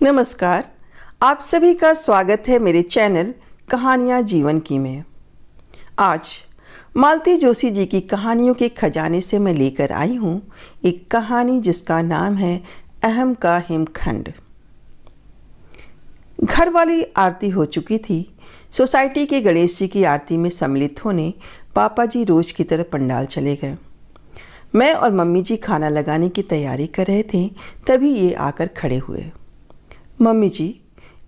नमस्कार। आप सभी का स्वागत है मेरे चैनल कहानियाँ जीवन की में। आज मालती जोशी जी की कहानियों के खजाने से मैं लेकर आई हूँ एक कहानी जिसका नाम है अहम का हिमखंड। घर वाली आरती हो चुकी थी। सोसाइटी के गणेश जी की आरती में सम्मिलित होने पापा जी रोज की तरह पंडाल चले गए। मैं और मम्मी जी खाना लगाने की तैयारी कर रहे थे, तभी ये आकर खड़े हुए। मम्मी जी,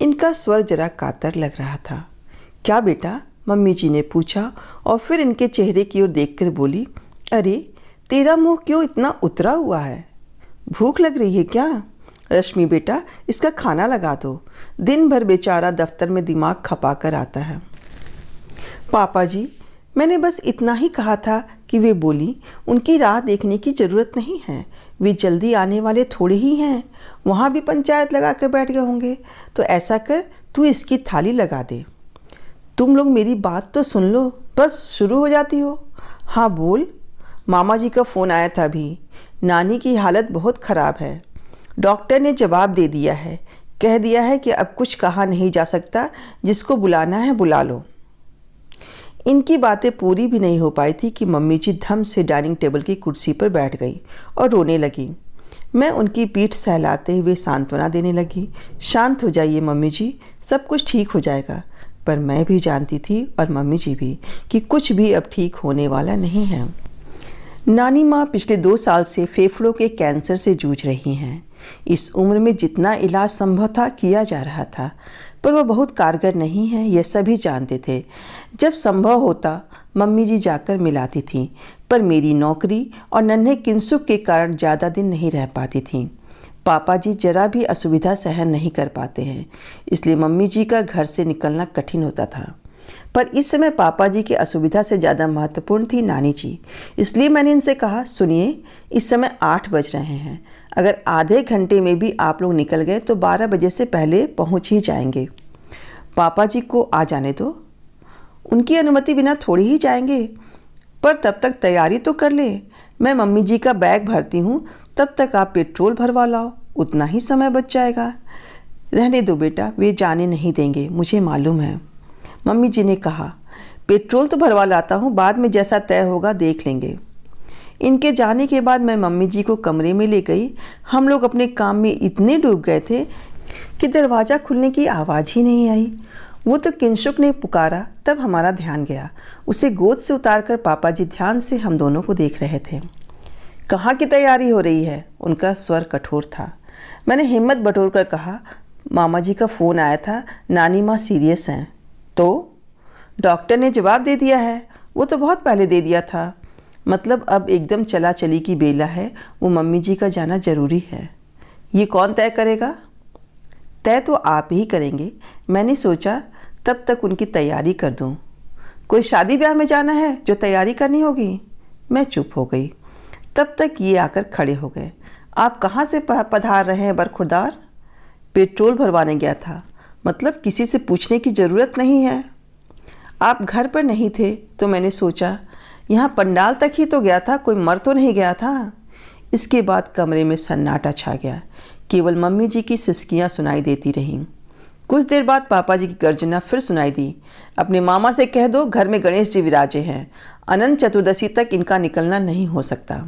इनका स्वर जरा कातर लग रहा था। क्या बेटा? मम्मी जी ने पूछा और फिर इनके चेहरे की ओर देखकर बोली, अरे तेरा मुंह क्यों इतना उतरा हुआ है? भूख लग रही है क्या? रश्मि बेटा, इसका खाना लगा दो। दिन भर बेचारा दफ्तर में दिमाग खपा कर आता है। पापा जी, मैंने बस इतना ही कहा था कि वे बोली, उनकी राह देखने की ज़रूरत नहीं है, वे जल्दी आने वाले थोड़े ही हैं। वहाँ भी पंचायत लगा कर बैठ गए होंगे। तो ऐसा कर, तू इसकी थाली लगा दे। तुम लोग मेरी बात तो सुन लो, बस शुरू हो जाती हो। हाँ बोल। मामा जी का फ़ोन आया था अभी। नानी की हालत बहुत ख़राब है। डॉक्टर ने जवाब दे दिया है, कह दिया है कि अब कुछ कहा नहीं जा सकता, जिसको बुलाना है बुला लो। इनकी बातें पूरी भी नहीं हो पाई थी कि मम्मी जी धम से डाइनिंग टेबल की कुर्सी पर बैठ गई और रोने लगी। मैं उनकी पीठ सहलाते हुए सांत्वना देने लगी। शांत हो जाइए मम्मी जी, सब कुछ ठीक हो जाएगा। पर मैं भी जानती थी और मम्मी जी भी कि कुछ भी अब ठीक होने वाला नहीं है। नानी माँ पिछले 2 साल से फेफड़ों के कैंसर से जूझ रही हैं। इस उम्र में जितना इलाज संभव था किया जा रहा था, पर वह बहुत कारगर नहीं है, यह सभी जानते थे। जब संभव होता मम्मी जी जाकर मिलाती थीं, पर मेरी नौकरी और नन्हे किंसुक के कारण ज़्यादा दिन नहीं रह पाती थीं। पापा जी जरा भी असुविधा सहन नहीं कर पाते हैं, इसलिए मम्मी जी का घर से निकलना कठिन होता था। पर इस समय पापा जी की असुविधा से ज़्यादा महत्वपूर्ण थी नानी जी। इसलिए मैंने इनसे कहा, सुनिए, इस समय 8 बज रहे हैं। अगर आधे घंटे में भी आप लोग निकल गए तो 12 बजे से पहले पहुंच ही जाएंगे। पापा जी को आ जाने दो, उनकी अनुमति बिना थोड़ी ही जाएंगे। पर तब तक तैयारी तो कर ले। मैं मम्मी जी का बैग भरती हूँ, तब तक आप पेट्रोल भरवा लाओ, उतना ही समय बच जाएगा। रहने दो बेटा, वे जाने नहीं देंगे, मुझे मालूम है। मम्मी जी ने कहा, पेट्रोल तो भरवा लाता हूँ, बाद में जैसा तय होगा देख लेंगे। इनके जाने के बाद मैं मम्मी जी को कमरे में ले गई। हम लोग अपने काम में इतने डूब गए थे कि दरवाज़ा खुलने की आवाज़ ही नहीं आई। वो तो किंशुक ने पुकारा, तब हमारा ध्यान गया। उसे गोद से उतारकर पापा जी ध्यान से हम दोनों को देख रहे थे। कहाँ की तैयारी हो रही है? उनका स्वर कठोर था। मैंने हिम्मत बटोर कर कहा, मामा जी का फ़ोन आया था, नानी माँ सीरियस हैं। तो डॉक्टर ने जवाब दे दिया है। वो तो बहुत पहले दे दिया था। मतलब अब एकदम चला चली की बेला है, वो मम्मी जी का जाना ज़रूरी है। ये कौन तय करेगा? तय तो आप ही करेंगे। मैंने सोचा तब तक उनकी तैयारी कर दूं। कोई शादी ब्याह में जाना है जो तैयारी करनी होगी? मैं चुप हो गई। तब तक ये आकर खड़े हो गए। आप कहाँ से पधार रहे हैं बरखुरदार? पेट्रोल भरवाने गया था। मतलब किसी से पूछने की ज़रूरत नहीं है। आप घर पर नहीं थे तो मैंने सोचा यहाँ पंडाल तक ही तो गया था, कोई मर तो नहीं गया था। इसके बाद कमरे में सन्नाटा छा गया। केवल मम्मी जी की सिसकियाँ सुनाई देती रहीं। कुछ देर बाद पापा जी की गर्जना फिर सुनाई दी, अपने मामा से कह दो घर में गणेश जी विराजे हैं, अनंत चतुर्दशी तक इनका निकलना नहीं हो सकता।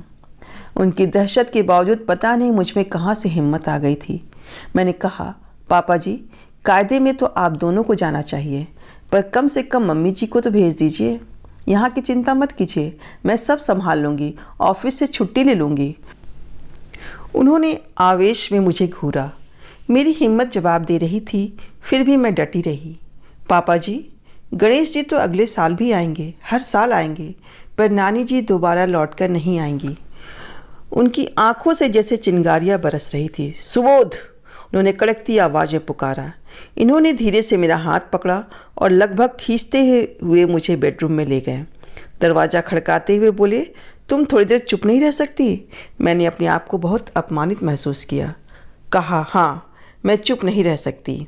उनकी दहशत के बावजूद पता नहीं मुझ में कहाँ से हिम्मत आ गई थी। मैंने कहा, पापा जी, कायदे में तो आप दोनों को जाना चाहिए, पर कम से कम मम्मी जी को तो भेज दीजिए। यहाँ की चिंता मत कीजिए, मैं सब संभाल लूँगी, ऑफिस से छुट्टी ले लूँगी। उन्होंने आवेश में मुझे घूरा। मेरी हिम्मत जवाब दे रही थी, फिर भी मैं डटी रही। पापा जी, गणेश जी तो अगले साल भी आएंगे, हर साल आएंगे, पर नानी जी दोबारा लौटकर नहीं आएंगी। उनकी आंखों से जैसे चिंगारियाँ बरस रही थी। सुबोध, उन्होंने कड़कती आवाज़ में पुकारा। इन्होंने धीरे से मेरा हाथ पकड़ा और लगभग खींचते हुए मुझे बेडरूम में ले गए। दरवाज़ा खड़काते हुए बोले, तुम थोड़ी देर चुप नहीं रह सकती? मैंने अपने आप को बहुत अपमानित महसूस किया। कहा, हाँ, मैं चुप नहीं रह सकती।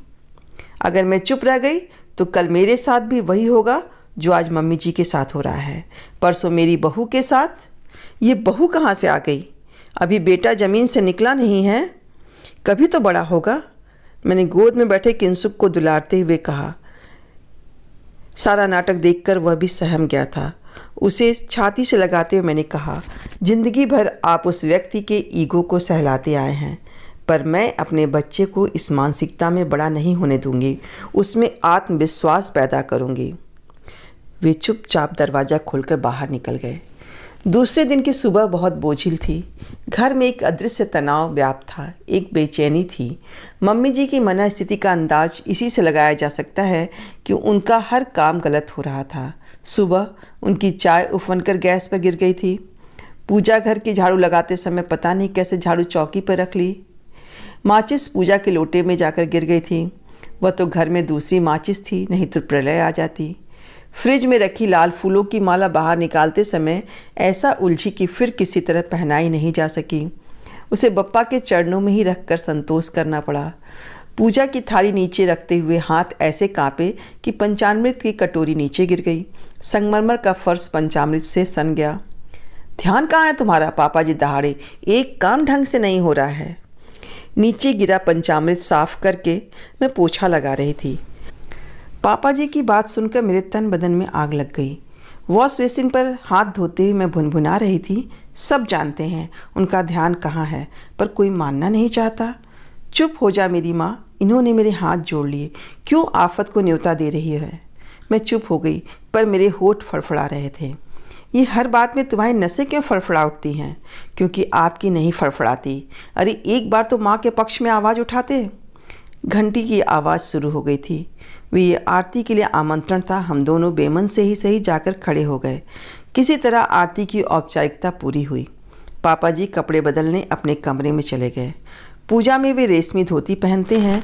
अगर मैं चुप रह गई तो कल मेरे साथ भी वही होगा जो आज मम्मी जी के साथ हो रहा है, परसों मेरी बहू के साथ। ये बहू कहाँ से आ गई? अभी बेटा ज़मीन से निकला नहीं है, कभी तो बड़ा होगा। मैंने गोद में बैठे किंसुक को दुलारते हुए कहा। सारा नाटक देखकर वह भी सहम गया था। उसे छाती से लगाते हुए मैंने कहा, जिंदगी भर आप उस व्यक्ति के ईगो को सहलाते आए हैं, पर मैं अपने बच्चे को इस मानसिकता में बड़ा नहीं होने दूंगी, उसमें आत्मविश्वास पैदा करूंगी। वे चुपचाप दरवाज़ा खोलकर बाहर निकल गए। दूसरे दिन की सुबह बहुत बोझिल थी। घर में एक अदृश्य तनाव व्याप्त था, एक बेचैनी थी। मम्मी जी की मना स्थिति का अंदाज इसी से लगाया जा सकता है कि उनका हर काम गलत हो रहा था। सुबह उनकी चाय उफन कर गैस पर गिर गई थी। पूजा घर की झाड़ू लगाते समय पता नहीं कैसे झाड़ू चौकी पर रख ली। माचिस पूजा के लोटे में जाकर गिर गई थी। वह तो घर में दूसरी माचिस थी, नहीं तो प्रलय आ जाती। फ्रिज में रखी लाल फूलों की माला बाहर निकालते समय ऐसा उलझी कि फिर किसी तरह पहनाई नहीं जा सकी। उसे बप्पा के चरणों में ही रखकर संतोष करना पड़ा। पूजा की थाली नीचे रखते हुए हाथ ऐसे कांपे कि पंचामृत की कटोरी नीचे गिर गई। संगमरमर का फर्श पंचामृत से सन गया। ध्यान कहाँ है तुम्हारा? पापा जी दहाड़े। एक काम ढंग से नहीं हो रहा है। नीचे गिरा पंचामृत साफ करके मैं पोछा लगा रही थी। पापा जी की बात सुनकर मेरे तन बदन में आग लग गई। वॉश बेसिन पर हाथ धोते हुए मैं भुनभुना रही थी, सब जानते हैं उनका ध्यान कहाँ है, पर कोई मानना नहीं चाहता। चुप हो जा मेरी माँ, इन्होंने मेरे हाथ जोड़ लिए, क्यों आफत को न्योता दे रही है। मैं चुप हो गई, पर मेरे होठ फड़फड़ा रहे थे। ये हर बात में तुम्हारी नसें क्यों फड़फड़ा उठती हैं? क्योंकि आपकी नहीं फड़फड़ाती। अरे एक बार तो माँ के पक्ष में आवाज़ उठाते। घंटी की आवाज़ शुरू हो गई थी। ये आरती के लिए आमंत्रण था। हम दोनों बेमन से ही सही जाकर खड़े हो गए। किसी तरह आरती की औपचारिकता पूरी हुई। पापा जी कपड़े बदलने अपने कमरे में चले गए। पूजा में वे रेशमी धोती पहनते हैं,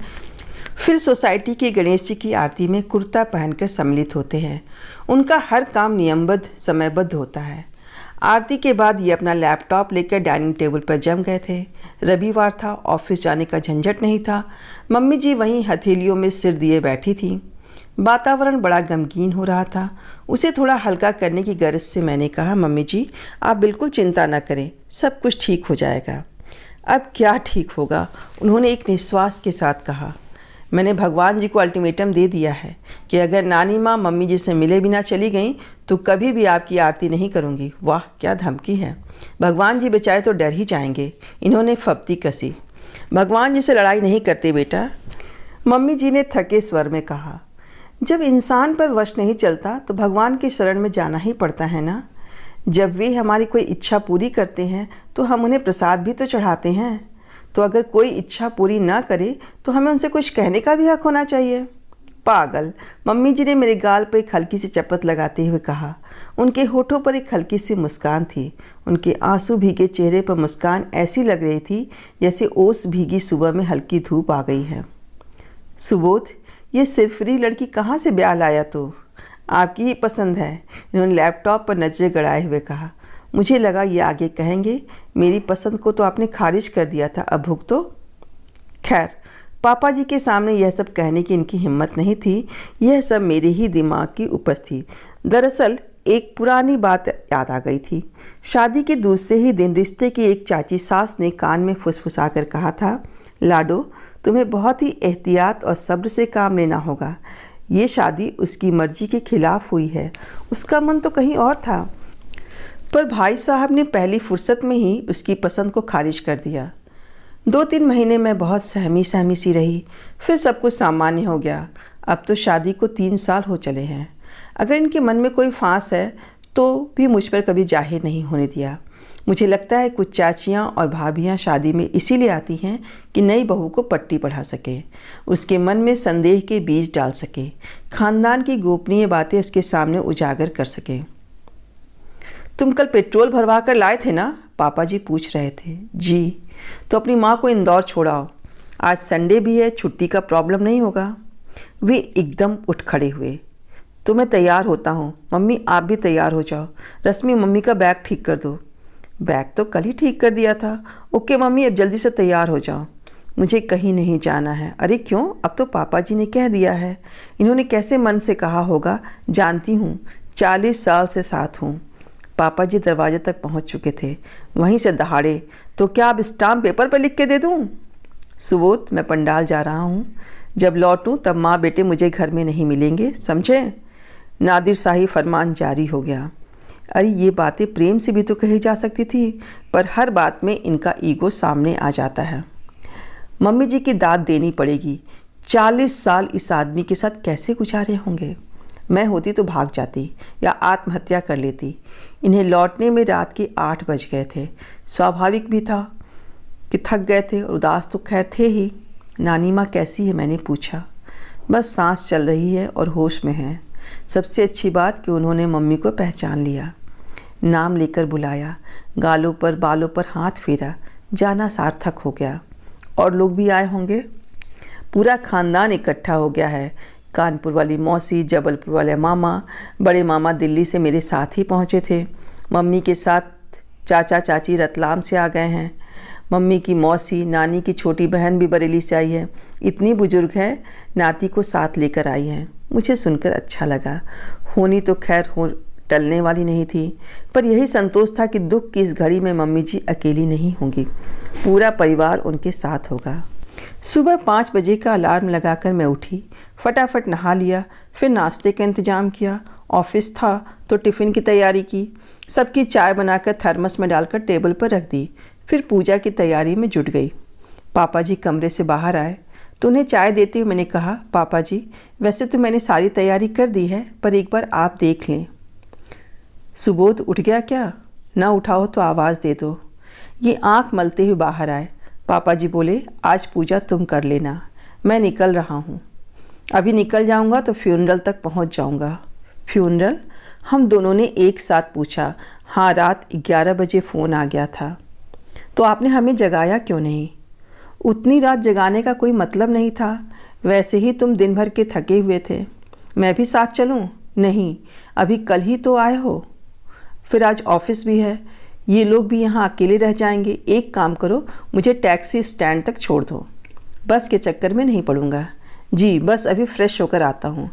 फिर सोसाइटी के गणेश जी की आरती में कुर्ता पहनकर सम्मिलित होते हैं। उनका हर काम नियमबद्ध समयबद्ध होता है। आरती के बाद ये अपना लैपटॉप लेकर डाइनिंग टेबल पर जम गए थे। रविवार था, ऑफिस जाने का झंझट नहीं था। मम्मी जी वहीं हथेलियों में सिर दिए बैठी थी। वातावरण बड़ा गमगीन हो रहा था। उसे थोड़ा हल्का करने की गर्ज से मैंने कहा, मम्मी जी आप बिल्कुल चिंता न करें, सब कुछ ठीक हो जाएगा। अब क्या ठीक होगा? उन्होंने एक निश्वास के साथ कहा। मैंने भगवान जी को अल्टीमेटम दे दिया है कि अगर नानी माँ मम्मी जी से मिले बिना चली गईं तो कभी भी आपकी आरती नहीं करूँगी। वाह क्या धमकी है! भगवान जी बेचारे तो डर ही जाएंगे। इन्होंने फप्ती कसी। भगवान जी से लड़ाई नहीं करते बेटा, मम्मी जी ने थके स्वर में कहा। जब इंसान पर वश नहीं चलता तो भगवान की शरण में जाना ही पड़ता है ना। जब वे हमारी कोई इच्छा पूरी करते हैं तो हम उन्हें प्रसाद भी तो चढ़ाते हैं। तो अगर कोई इच्छा पूरी ना करे तो हमें उनसे कुछ कहने का भी हक होना चाहिए। पागल! मम्मी जी ने मेरे गाल पर एक हल्की सी चपत लगाते हुए कहा। उनके होठों पर एक हल्की सी मुस्कान थी। उनके आंसू भीगे चेहरे पर मुस्कान ऐसी लग रही थी जैसे ओस भीगी सुबह में हल्की धूप आ गई है। सुबोध, ये सिरफिरी लड़की कहाँ से ब्याह लाया? तो आपकी ही पसंद है, इन्होंने लैपटॉप पर नजरें गड़ाए हुए कहा। मुझे लगा ये आगे कहेंगे मेरी पसंद को तो आपने खारिज कर दिया था, अब भुगतो। खैर, पापा जी के सामने यह सब कहने की इनकी हिम्मत नहीं थी। यह सब मेरे ही दिमाग की उपज थी। दरअसल एक पुरानी बात याद आ गई थी। शादी के दूसरे ही दिन रिश्ते की एक चाची सास ने कान में फुसफुसा कर कहा था, लाडो तुम्हें बहुत ही एहतियात और सब्र से काम लेना होगा। ये शादी उसकी मर्जी के खिलाफ हुई है, उसका मन तो कहीं और था। पर भाई साहब ने पहली फुर्सत में ही उसकी पसंद को खारिज कर दिया। 2-3 महीने मैं बहुत सहमी सहमी सी रही, फिर सब कुछ सामान्य हो गया। अब तो शादी को 3 साल हो चले हैं। अगर इनके मन में कोई फांस है तो भी मुझ पर कभी जाहिर नहीं होने दिया। मुझे लगता है कुछ चाचियाँ और भाभियाँ शादी में इसीलिए आती हैं कि नई बहू को पट्टी पढ़ा सके, उसके मन में संदेह के बीज डाल सके, खानदान की गोपनीय बातें उसके सामने उजागर कर सके। तुम कल पेट्रोल भरवा कर लाए थे ना? पापा जी पूछ रहे थे। जी। तो अपनी माँ को इंदौर छोड़ाओ, आज संडे भी है, छुट्टी का प्रॉब्लम नहीं होगा। वे एकदम उठ खड़े हुए। तो मैं तैयार होता हूँ। मम्मी आप भी तैयार हो जाओ। रश्मि मम्मी का बैग ठीक कर दो। बैग तो कल ही ठीक कर दिया था। ओके मम्मी अब जल्दी से तैयार हो जाओ। मुझे कहीं नहीं जाना है। अरे क्यों? अब तो पापा जी ने कह दिया है। इन्होंने कैसे मन से कहा होगा जानती हूँ, 40 साल से साथ हूँ। पापा जी दरवाजे तक पहुँच चुके थे। वहीं से दहाड़े, तो क्या अब स्टाम्प पेपर पर लिख के दे दूँ? सुबोध, मैं पंडाल जा रहा हूँ। जब लौटूं तब माँ बेटे मुझे घर में नहीं मिलेंगे, समझे? नादिर शाही फरमान जारी हो गया। अरे ये बातें प्रेम से भी तो कही जा सकती थी, पर हर बात में इनका ईगो सामने आ जाता है। मम्मी जी की दाद देनी पड़ेगी। 40 साल इस आदमी के साथ कैसे गुजारे होंगे। मैं होती तो भाग जाती या आत्महत्या कर लेती। इन्हें लौटने में रात के 8 बज गए थे। स्वाभाविक भी था कि थक गए थे और उदास तो खैर थे ही। नानी माँ कैसी है, मैंने पूछा। बस सांस चल रही है और होश में है। सबसे अच्छी बात कि उन्होंने मम्मी को पहचान लिया। नाम लेकर बुलाया, गालों पर बालों पर हाथ फेरा। जाना सार्थक हो गया। और लोग भी आए होंगे। पूरा खानदान इकट्ठा हो गया है। कानपुर वाली मौसी, जबलपुर वाले मामा, बड़े मामा दिल्ली से मेरे साथ ही पहुँचे थे। मम्मी के साथ चाचा चाची रतलाम से आ गए हैं। मम्मी की मौसी, नानी की छोटी बहन भी बरेली से आई है। इतनी बुजुर्ग है, नाती को साथ लेकर आई हैं। मुझे सुनकर अच्छा लगा। होनी तो खैर हो टलने वाली नहीं थी, पर यही संतोष था कि दुख की इस घड़ी में मम्मी जी अकेली नहीं होंगी। पूरा परिवार उनके साथ होगा। सुबह 5 बजे का अलार्म लगाकर मैं उठी। फटाफट नहा लिया, फिर नाश्ते का इंतज़ाम किया। ऑफिस था तो टिफ़िन की तैयारी की। सबकी चाय बनाकर थर्मस में डालकर टेबल पर रख दी। फिर पूजा की तैयारी में जुट गई। पापा जी कमरे से बाहर आए तो उन्हें चाय देते हुए मैंने कहा, पापा जी वैसे तो मैंने सारी तैयारी कर दी है, पर एक बार आप देख लें। सुबोध उठ गया क्या? ना उठाओ तो आवाज़ दे दो। ये आंख मलते हुए बाहर आए। पापा जी बोले, आज पूजा तुम कर लेना, मैं निकल रहा हूँ। अभी निकल जाऊँगा तो फ्यूनरल तक पहुँच जाऊँगा। फ्यूनरल? हम दोनों ने एक साथ पूछा। हाँ, रात 11 बजे फ़ोन आ गया था। तो आपने हमें जगाया क्यों नहीं? उतनी रात जगाने का कोई मतलब नहीं था। वैसे ही तुम दिन भर के थके हुए थे। मैं भी साथ चलूं? नहीं, अभी कल ही तो आए हो। फिर आज ऑफिस भी है। ये लोग भी यहाँ अकेले रह जाएंगे। एक काम करो, मुझे टैक्सी स्टैंड तक छोड़ दो। बस के चक्कर में नहीं पड़ूंगा। जी, बस अभी फ्रेश होकर आता हूँ।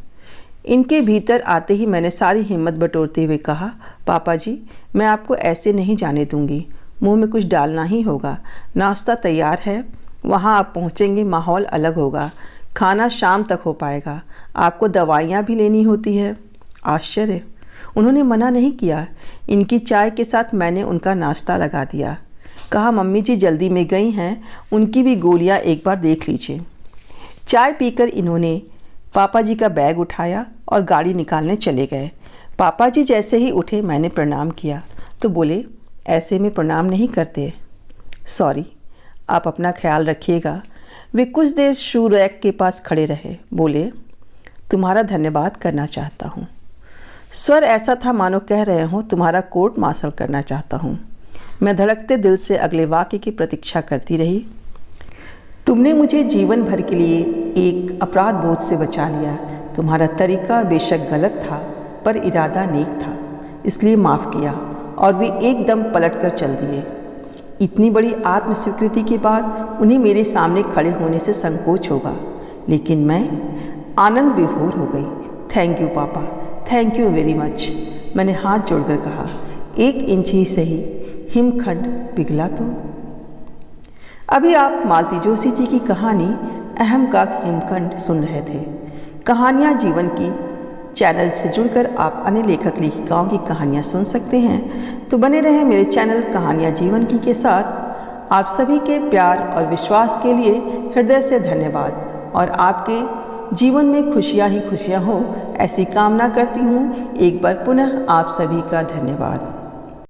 इनके भीतर आते ही मैंने सारी हिम्मत बटोरते हुए कहा, पापा जी मैं आपको ऐसे नहीं जाने दूंगी। मुंह में कुछ डालना ही होगा। नाश्ता तैयार है, वहाँ आप पहुँचेंगे माहौल अलग होगा। खाना शाम तक हो पाएगा। आपको दवाइयाँ भी लेनी होती है। आश्चर्य, उन्होंने मना नहीं किया। इनकी चाय के साथ मैंने उनका नाश्ता लगा दिया। कहा, मम्मी जी जल्दी में गई हैं, उनकी भी गोलियाँ एक बार देख लीजिए। चाय पीकर इन्होंने पापा जी का बैग उठाया और गाड़ी निकालने चले गए। पापा जी जैसे ही उठे मैंने प्रणाम किया तो बोले, ऐसे में प्रणाम नहीं करते। सॉरी, आप अपना ख्याल रखिएगा। वे कुछ देर शू रैक के पास खड़े रहे। बोले, तुम्हारा धन्यवाद करना चाहता हूँ। स्वर ऐसा था मानो कह रहे हों, तुम्हारा कोर्ट मार्शल करना चाहता हूँ। मैं धड़कते दिल से अगले वाक्य की प्रतीक्षा करती रही। तुमने मुझे जीवन भर के लिए एक अपराध बोझ से बचा लिया। तुम्हारा तरीका बेशक गलत था, पर इरादा नेक था, इसलिए माफ़ किया और वे एकदम पलट कर चल दिए। इतनी बड़ी आत्मस्वीकृति के बाद उन्हें मेरे सामने खड़े होने से संकोच होगा, लेकिन मैं आनंद विभोर हो गई। थैंक यू पापा, थैंक यू वेरी मच। मैंने हाथ जोड़कर कहा। 1 इंच ही सही, हिमखंड पिघला तो। अभी आप मालती जोशी जी की कहानी अहम का हिमखंड सुन रहे थे। कहानियाँ जीवन की चैनल से जुड़कर आप अन्य लेखक लेखिकाओं की कहानियाँ सुन सकते हैं। तो बने रहें मेरे चैनल कहानियाँ जीवन की के साथ। आप सभी के प्यार और विश्वास के लिए हृदय से धन्यवाद और आपके जीवन में खुशियाँ ही खुशियाँ हो ऐसी कामना करती हूँ। एक बार पुनः आप सभी का धन्यवाद।